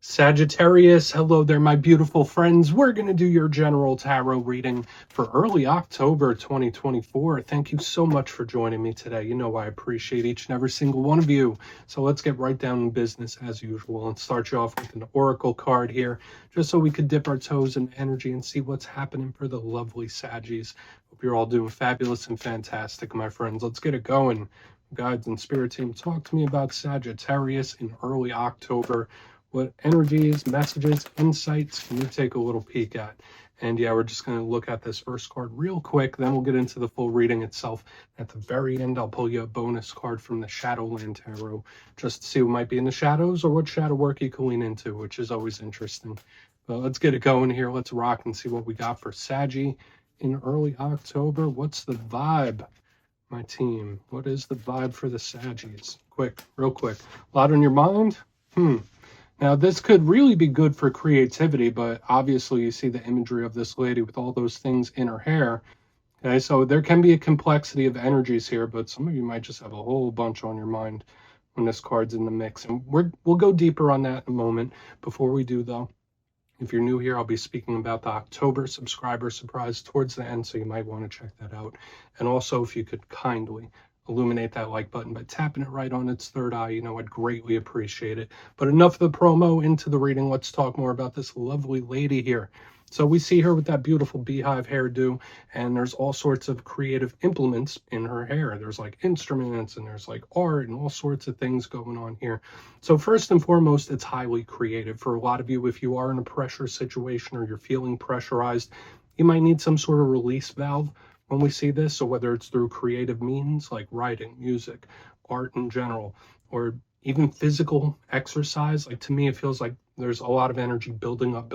Sagittarius, hello there, my beautiful friends. We're going to do your general tarot reading for early October 2024. Thank you so much for joining me today. You know I appreciate each and every single one of you. So let's get right down to business as usual and start you off with an oracle card here, just so we could dip our toes in energy and see what's happening for the lovely Saggies. Hope you're all doing fabulous and fantastic, my friends. Let's get it going. Guides and spirit team, talk to me about Sagittarius in early October. What energies, messages, insights can you take a little peek at? And yeah, we're just going to look at this first card real quick, then we'll get into the full reading itself. At the very end, I'll pull you a bonus card from the Shadowland Tarot, just to see what might be in the shadows or what shadow work you can lean into, which is always interesting. But let's get it going here. Let's rock and see what we got for Saggy in early October. What's the vibe, my team? What is the vibe for the Saggies? Quick, real quick. A lot on your mind? Now, this could really be good for creativity, but obviously you see the imagery of this lady with all those things in her hair. Okay, so there can be a complexity of energies here, but some of you might just have a whole bunch on your mind when this card's in the mix. And we'll go deeper on that in a moment. Before we do, though, if you're new here, I'll be speaking about the October subscriber surprise towards the end, so you might want to check that out. And also, if you could kindly illuminate that like button by tapping it right on its third eye, I'd greatly appreciate it. But enough of the promo, into the reading. Let's talk more about this lovely lady here. So we see her with that beautiful beehive hairdo, and there's all sorts of creative implements in her hair. There's like instruments and there's like art and all sorts of things going on here. So first and foremost, it's highly creative. For a lot of you, if you are in a pressure situation or you're feeling pressurized, you might need some sort of release valve when we see this. So whether it's through creative means like writing, music, art in general, or even physical exercise, like to me it feels like there's a lot of energy building up,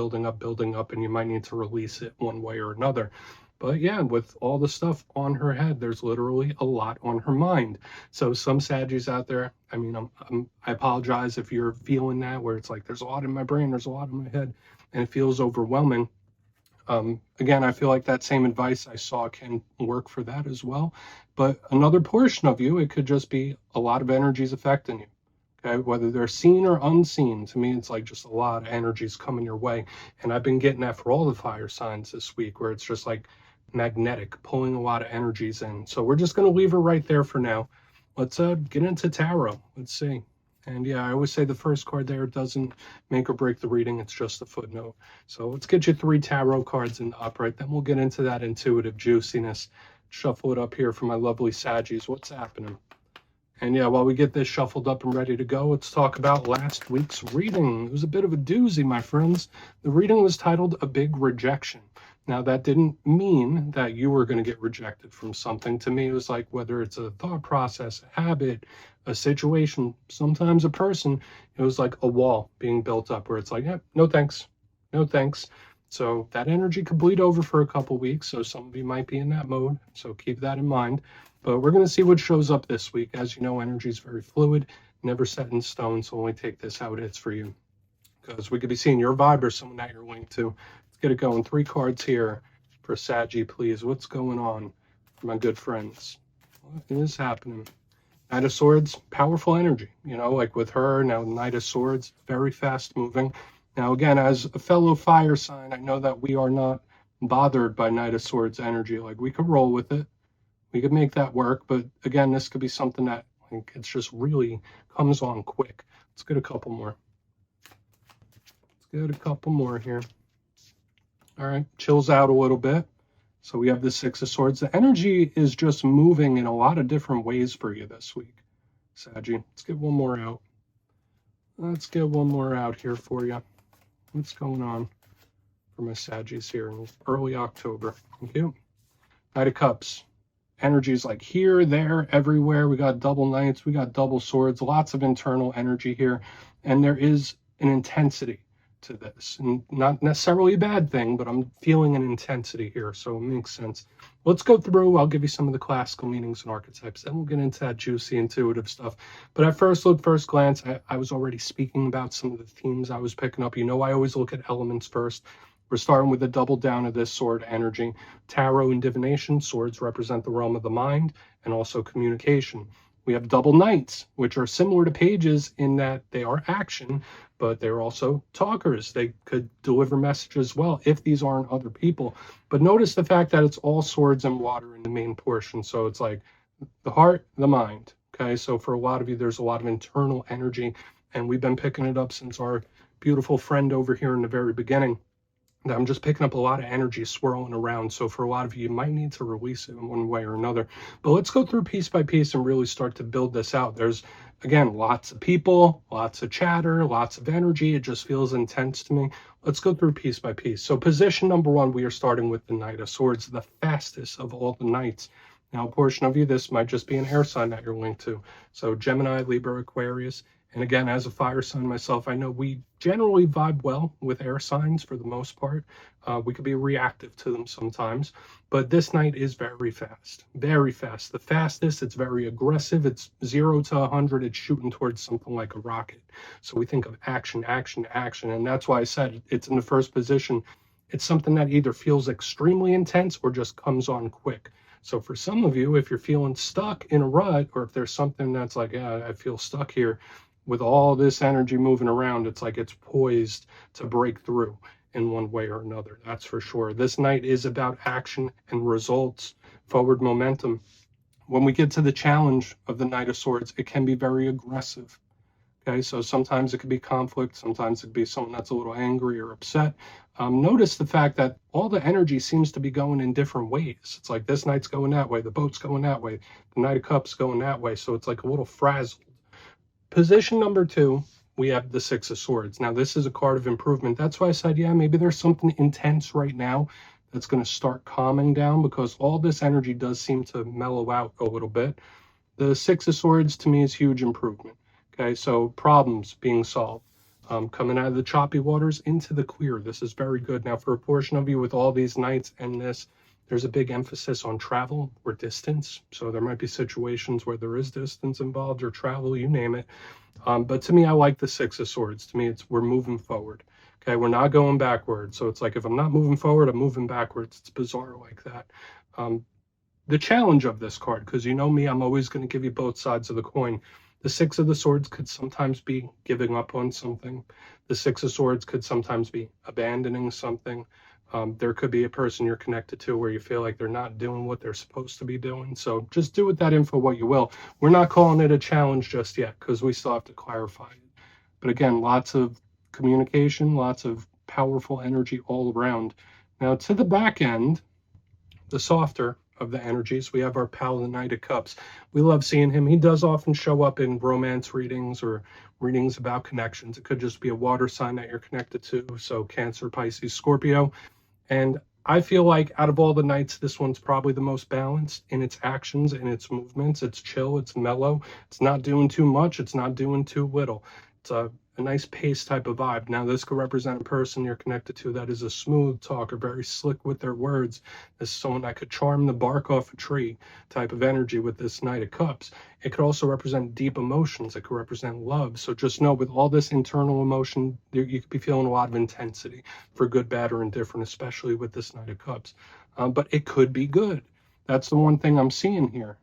and you might need to release it one way or another. But yeah, with all the stuff on her head, there's literally a lot on her mind. So some Saggies out there, I apologize if you're feeling that, where it's like there's a lot in my brain, there's a lot in my head, and it feels overwhelming. Again, I feel like that same advice I saw can work for that as well. But another portion of you, it could just be a lot of energies affecting you. Okay, whether they're seen or unseen, to me, it's like just a lot of energies coming your way. And I've been getting that for all the fire signs this week, where it's just like magnetic, pulling a lot of energies in. So we're just going to leave her right there for now. Let's get into tarot. Let's see. And yeah, I always say the first card there doesn't make or break the reading. It's just a footnote. So let's get you 3 tarot cards in the upright. Then we'll get into that intuitive juiciness. Shuffle it up here for my lovely Saggies. What's happening? And yeah, while we get this shuffled up and ready to go, let's talk about last week's reading. It was a bit of a doozy, my friends. The reading was titled A Big Rejection. Now, that didn't mean that you were going to get rejected from something. To me, it was like whether it's a thought process, a habit, a situation, sometimes a person, it was like a wall being built up where it's like, yeah, no thanks, no thanks. So that energy could bleed over for a couple weeks. So some of you might be in that mode. So keep that in mind. But we're going to see what shows up this week. As you know, energy is very fluid, never set in stone. So only take this how it is for you, because we could be seeing your vibe or someone that you're linked to. Let's get it going. 3 cards here for Saggy, please. What's going on, my good friends? What is happening? Knight of Swords, powerful energy. Like with her, now Knight of Swords, very fast moving. Now, again, as a fellow fire sign, I know that we are not bothered by Knight of Swords energy. Like, we could roll with it. We could make that work. But again, this could be something that like it's just really comes on quick. Let's get a couple more. Let's get a couple more here. All right, chills out a little bit. So we have the 6 of Swords. The energy is just moving in a lot of different ways for you this week, Saggy. Let's get one more out. Let's get one more out here for you. What's going on for my Saggies here in early October? Thank you. Knight of Cups. Energy is like here, there, everywhere. We got double knights. We got double swords. Lots of internal energy here. And there is an intensity to this, and not necessarily a bad thing, but I'm feeling an intensity here, so it makes sense. Let's go through. I'll give you some of the classical meanings and archetypes, then we'll get into that juicy intuitive stuff. But at first glance, I was already speaking about some of the themes I was picking up. I always look at elements first. We're starting with the double down of this sword energy. Tarot and divination, swords represent the realm of the mind and also communication. We have double knights, which are similar to pages in that they are action, but they're also talkers. They could deliver messages well if these aren't other people. But notice the fact that it's all swords and water in the main portion. So it's like the heart, the mind. Okay, so for a lot of you, there's a lot of internal energy, and we've been picking it up since our beautiful friend over here in the very beginning. I'm just picking up a lot of energy swirling around. So for a lot of you, you might need to release it in one way or another. But let's go through piece by piece and really start to build this out. There's, again, lots of people, lots of chatter, lots of energy. It just feels intense to me. Let's go through piece by piece. So position number one, we are starting with the Knight of Swords, the fastest of all the knights. Now, a portion of you, this might just be an air sign that you're linked to. So Gemini, Libra, Aquarius. And again, as a fire sign myself, I know we generally vibe well with air signs for the most part. We could be reactive to them sometimes, but this knight is very fast, very fast. The fastest, it's very aggressive. It's 0 to 100. It's shooting towards something like a rocket. So we think of action, action, action. And that's why I said it's in the first position. It's something that either feels extremely intense or just comes on quick. So for some of you, if you're feeling stuck in a rut, or if there's something that's like, yeah, I feel stuck here, with all this energy moving around, it's like it's poised to break through in one way or another. That's for sure. This night is about action and results, forward momentum. When we get to the challenge of the Knight of Swords, it can be very aggressive. Okay, so sometimes it could be conflict, sometimes it could be someone that's a little angry or upset. Notice the fact that all the energy seems to be going in different ways. It's like this knight's going that way, the boat's going that way, the Knight of Cups going that way. So it's like a little frazzled. Position number two, we have the Six of Swords. Now, this is a card of improvement. That's why I said, yeah, maybe there's something intense right now that's going to start calming down, because all this energy does seem to mellow out a little bit. The Six of Swords, to me, is huge improvement. Okay, so problems being solved. Coming out of the choppy waters into the clear. This is very good. Now, for a portion of you with all these knights and this, there's a big emphasis on travel or distance. So there might be situations where there is distance involved or travel, you name it. But to me, I like the Six of Swords. To me, we're moving forward. Okay, we're not going backwards. So it's like if I'm not moving forward, I'm moving backwards. It's bizarre like that. The challenge of this card, because you know me, I'm always going to give you both sides of the coin. The Six of the Swords could sometimes be giving up on something. The Six of Swords could sometimes be abandoning something. There could be a person you're connected to where you feel like they're not doing what they're supposed to be doing. So just do with that info what you will. We're not calling it a challenge just yet because we still have to clarify it. But again, lots of communication, lots of powerful energy all around. Now to the back end, the softer of the energies, we have our pal, the Knight of Cups. We love seeing him. He does often show up in romance readings or readings about connections. It could just be a water sign that you're connected to. So Cancer, Pisces, Scorpio. And I feel like out of all the knights, this one's probably the most balanced in its actions, in its movements. It's chill, it's mellow. It's not doing too much. It's not doing too little. It's a nice pace type of vibe. Now, this could represent a person you're connected to that is a smooth talker, very slick with their words. This is someone that could charm the bark off a tree type of energy with this Knight of Cups. It could also represent deep emotions. It could represent love. So just know with all this internal emotion, you could be feeling a lot of intensity for good, bad, or indifferent, especially with this Knight of Cups. But it could be good. That's the one thing I'm seeing here.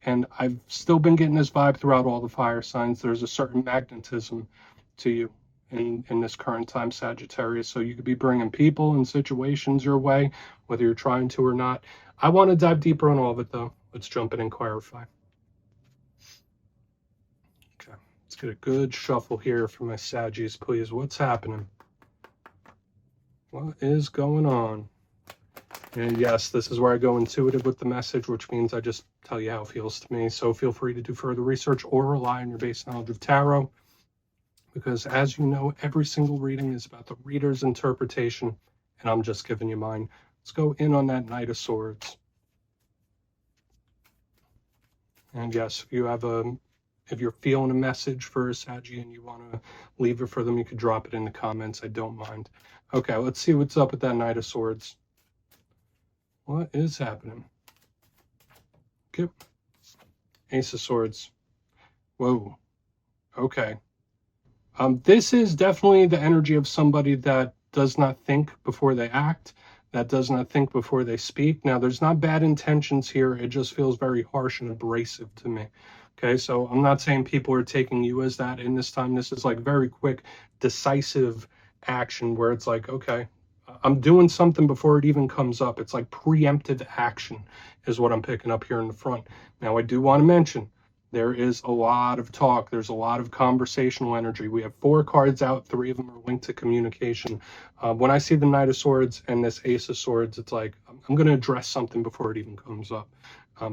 And I've still been getting this vibe throughout all the fire signs. There's a certain magnetism to you in this current time, Sagittarius. So you could be bringing people and situations your way, whether you're trying to or not. I want to dive deeper on all of it, though. Let's jump in and clarify. Okay, let's get a good shuffle here for my Saggies, please. What's happening? What is going on? And yes, this is where I go intuitive with the message, which means I just tell you how it feels to me. So feel free to do further research or rely on your base knowledge of tarot, because as you know, every single reading is about the reader's interpretation, and I'm just giving you mine. Let's go in on that Knight of Swords. And yes, if you're feeling a message for a Saggy and you want to leave it for them, you could drop it in the comments. I don't mind. Okay, let's see what's up with that Knight of Swords. What is happening? Okay. Ace of Swords. Whoa. Okay. This is definitely the energy of somebody that does not think before they act, that does not think before they speak. Now, there's not bad intentions here. It just feels very harsh and abrasive to me. Okay, so I'm not saying people are taking you as that in this time. This is like very quick, decisive action where it's like, okay, I'm doing something before it even comes up. It's like preemptive action is what I'm picking up here in the front. Now, I do want to mention there is a lot of talk. There's a lot of conversational energy. We have 4 cards out. 3 of them are linked to communication. When I see the Knight of Swords and this Ace of Swords, it's like I'm going to address something before it even comes up.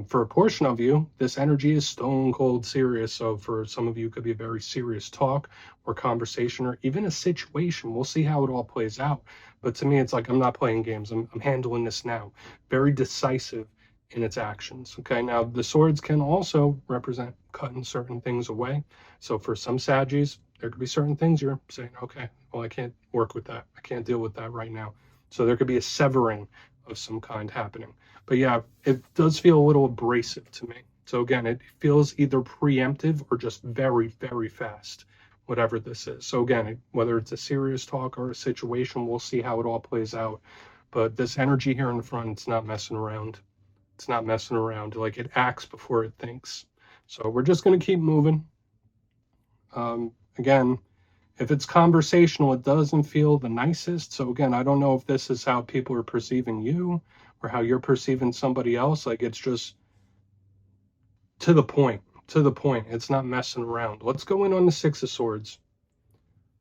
For a portion of you, this energy is stone cold serious. So for some of you, it could be a very serious talk or conversation or even a situation. We'll see how it all plays out. But to me, it's like I'm not playing games. I'm handling this now. Very decisive in its actions. Okay, now the swords can also represent cutting certain things away. So for some Saggies, there could be certain things you're saying, okay, well, I can't work with that. I can't deal with that right now. So there could be a severing of some kind happening. But yeah, it does feel a little abrasive to me. So again, it feels either preemptive or just very, very fast, whatever this is. So again, whether it's a serious talk or a situation, we'll see how it all plays out. But this energy here in the front, it's not messing around. It's not messing around. Like, it acts before it thinks. So we're just going to keep moving. Again, if it's conversational, it doesn't feel the nicest. So again, I don't know if this is how people are perceiving you or how you're perceiving somebody else. Like, it's just to the point, to the point. It's not messing around. Let's go in on the Six of Swords.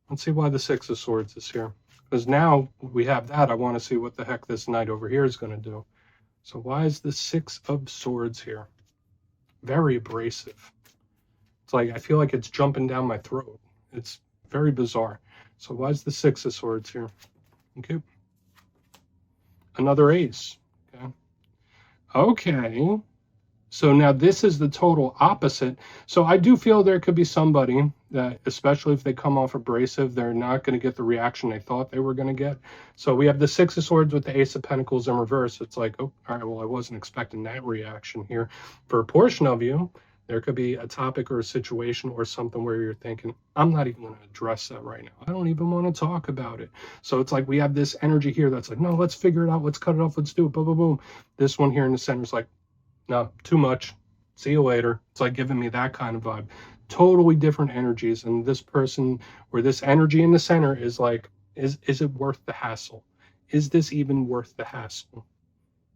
Let's see why the Six of Swords is here. Because now we have that, I want to see what the heck this knight over here is going to do. So why is the Six of Swords here? Very abrasive. It's like, I feel like it's jumping down my throat. It's very bizarre. So why is the Six of Swords here? Okay. Another ace. Okay. Okay. So now this is the total opposite. So I do feel there could be somebody that, especially if they come off abrasive, they're not going to get the reaction they thought they were going to get. So we have the Six of Swords with the Ace of Pentacles in reverse. It's like, oh, all right, well, I wasn't expecting that reaction here. For a portion of you, there could be a topic or a situation or something where you're thinking, I'm not even going to address that right now. I don't even want to talk about it. So it's like we have this energy here that's like, no, let's figure it out. Let's cut it off. Let's do it. Boom, boom, boom. This one here in the center is like, no, too much. See you later. It's like giving me that kind of vibe. Totally different energies. And this person, or this energy in the center is like, is it worth the hassle? Is this even worth the hassle?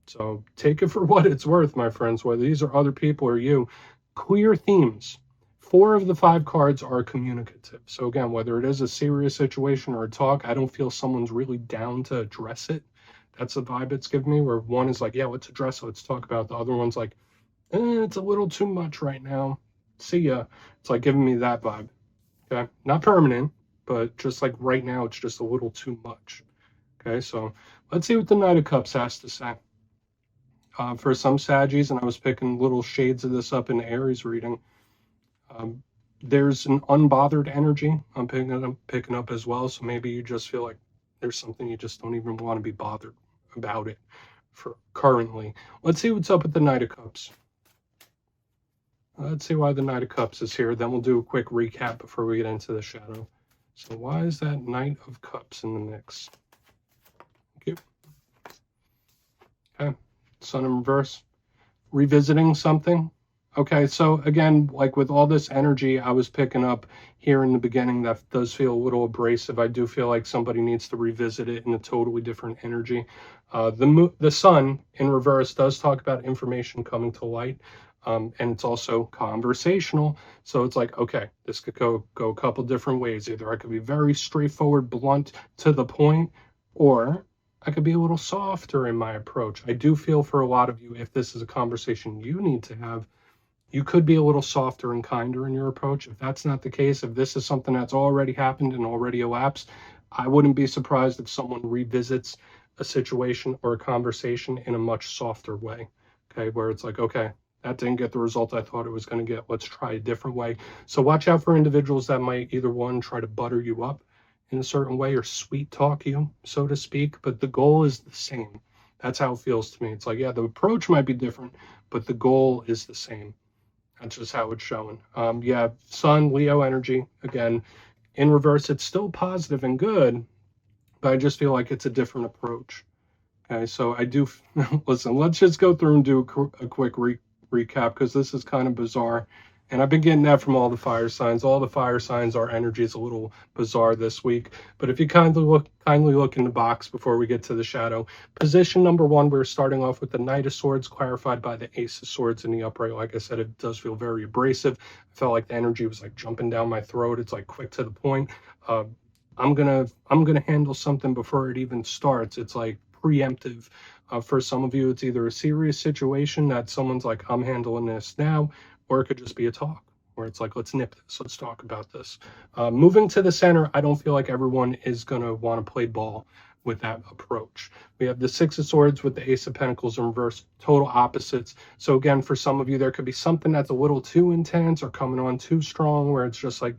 So take it for what it's worth, my friends, whether these are other people or you. Clear themes. 4 of the 5 cards are communicative. So again, whether it is a serious situation or a talk, I don't feel someone's really down to address it. That's the vibe it's giving me, where one is like, yeah, let's address it, let's talk about it. The other one's like, it's a little too much right now. See ya. It's like giving me that vibe. Okay, not permanent, but just like right now, it's just a little too much. Okay, so let's see what the Knight of Cups has to say. For some Saggies, and I was picking little shades of this up in the Aries reading, there's an unbothered energy I'm picking up as well. So maybe you just feel like there's something you just don't even want to be bothered about it for currently. Let's see what's up with the Knight of Cups. Let's see why the Knight of Cups is here. Then we'll do a quick recap before we get into the shadow. So why is that Knight of Cups in the mix? Okay. Okay. Sun in reverse. Revisiting something. Okay, so again, like with all this energy I was picking up here in the beginning, that does feel a little abrasive. I do feel like somebody needs to revisit it in a totally different energy. The sun in reverse does talk about information coming to light, and it's also conversational. So it's like, okay, this could go a couple different ways. Either I could be very straightforward, blunt, to the point, or I could be a little softer in my approach. I do feel for a lot of you, if this is a conversation you need to have, you could be a little softer and kinder in your approach. If that's not the case, if this is something that's already happened and already elapsed, I wouldn't be surprised if someone revisits a situation or a conversation in a much softer way, okay, where it's like, okay, that didn't get the result I thought it was going to get. Let's try a different way. So watch out for individuals that might either one, try to butter you up in a certain way or sweet talk you, so to speak, but the goal is the same. That's how it feels to me. It's like, yeah, the approach might be different, but the goal is the same. That's just how it's showing. Yeah, Sun, Leo energy, again, in reverse, it's still positive and good, but I just feel like it's a different approach. Okay, so I do, listen, let's just go through and do a quick recap, because this is kind of bizarre And I've been getting that from all the fire signs. All the fire signs, our energy is a little bizarre this week. But if you kindly look in the box before we get to the shadow. Position number 1, we're starting off with the Knight of Swords, clarified by the Ace of Swords in the upright. Like I said, it does feel very abrasive. I felt like the energy was like jumping down my throat. It's like quick to the point. I'm gonna handle something before it even starts. It's like preemptive. For some of you, it's either a serious situation that someone's like, I'm handling this now, or it could just be a talk where it's like, let's nip this, let's talk about this. Moving to the center, I don't feel like everyone is going to want to play ball with that approach. We have the Six of Swords with the Ace of Pentacles in reverse, total opposites. So again, for some of you, there could be something that's a little too intense or coming on too strong where it's just like,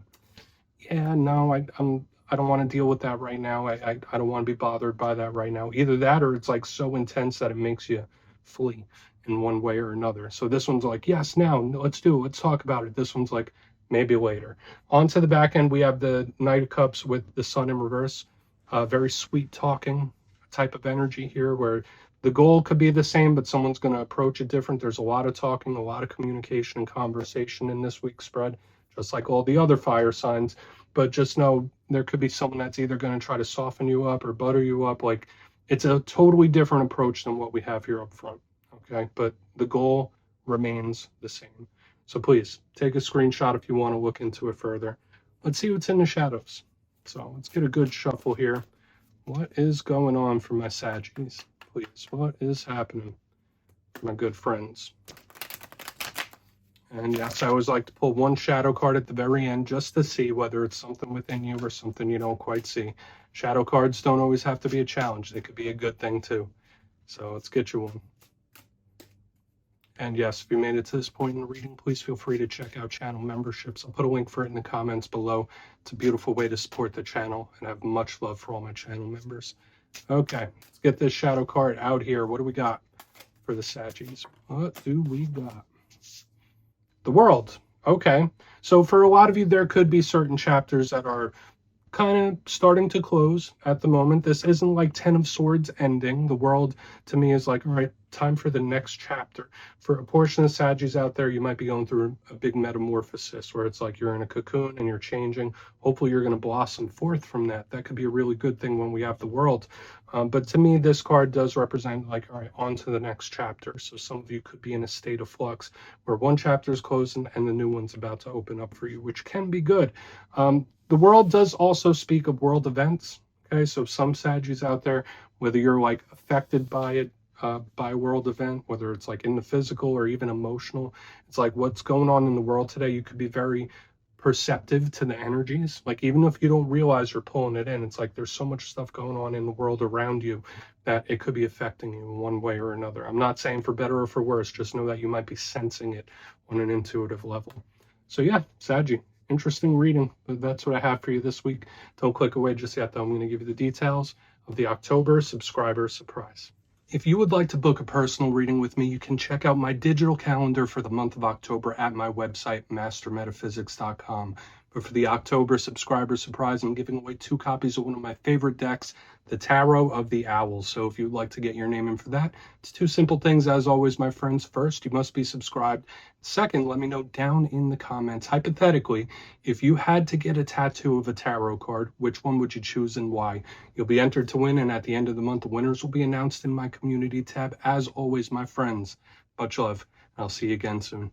yeah, no, I don't want to deal with that right now. I don't want to be bothered by that right now. Either that or it's like so intense that it makes you flee in one way or another. So this one's like, yes, now, let's do it. Let's talk about it. This one's like, maybe later. On to the back end, we have the Knight of Cups with the Sun in reverse. Very sweet talking type of energy here where the goal could be the same, but someone's going to approach it different. There's a lot of talking, a lot of communication and conversation in this week's spread, just like all the other fire signs. But just know there could be someone that's either going to try to soften you up or butter you up. Like, it's a totally different approach than what we have here up front. Okay, but the goal remains the same. So please take a screenshot if you want to look into it further. Let's see what's in the shadows. So let's get a good shuffle here. What is going on for my Saggies? Please, what is happening for my good friends? And yes, I always like to pull one shadow card at the very end just to see whether it's something within you or something you don't quite see. Shadow cards don't always have to be a challenge. They could be a good thing too. So let's get you one. And yes, if you made it to this point in the reading, please feel free to check out channel memberships. I'll put a link for it in the comments below. It's a beautiful way to support the channel, and I have much love for all my channel members. Okay, let's get this shadow card out here. What do we got for the Saggies? What do we got? The World. Okay, so for a lot of you, there could be certain chapters that are kind of starting to close at the moment. This isn't like 10 of Swords ending. The World to me is like, all right, time for the next chapter. For a portion of Saggies out there, you might be going through a big metamorphosis where it's like you're in a cocoon and you're changing. Hopefully you're going to blossom forth from that. That could be a really good thing when we have the World. But to me, this card does represent like, all right, on to the next chapter. So some of you could be in a state of flux where one chapter is closing and the new one's about to open up for you, which can be good. The World does also speak of world events. Okay, so some Saggies out there, whether you're like affected by it, by a world event, whether it's like in the physical or even emotional, it's like what's going on in the world today. You could be very perceptive to the energies. Like even if you don't realize you're pulling it in, it's like there's so much stuff going on in the world around you that it could be affecting you in one way or another. I'm not saying for better or for worse, just know that you might be sensing it on an intuitive level. So yeah, Saggy, interesting reading, but that's what I have for you this week. Don't click away just yet though. I'm going to give you the details of the October subscriber surprise. If you would like to book a personal reading with me, you can check out my digital calendar for the month of October at my website, mastermetaphysics.com. But for the October subscriber surprise, I'm giving away 2 copies of one of my favorite decks, the Tarot of the Owls. So if you'd like to get your name in for that, it's 2 simple things as always, my friends. First, you must be subscribed. Second, let me know down in the comments, hypothetically, if you had to get a tattoo of a tarot card, which one would you choose and why? You'll be entered to win, and at the end of the month, the winners will be announced in my community tab. As always, my friends, much love. I'll see you again soon.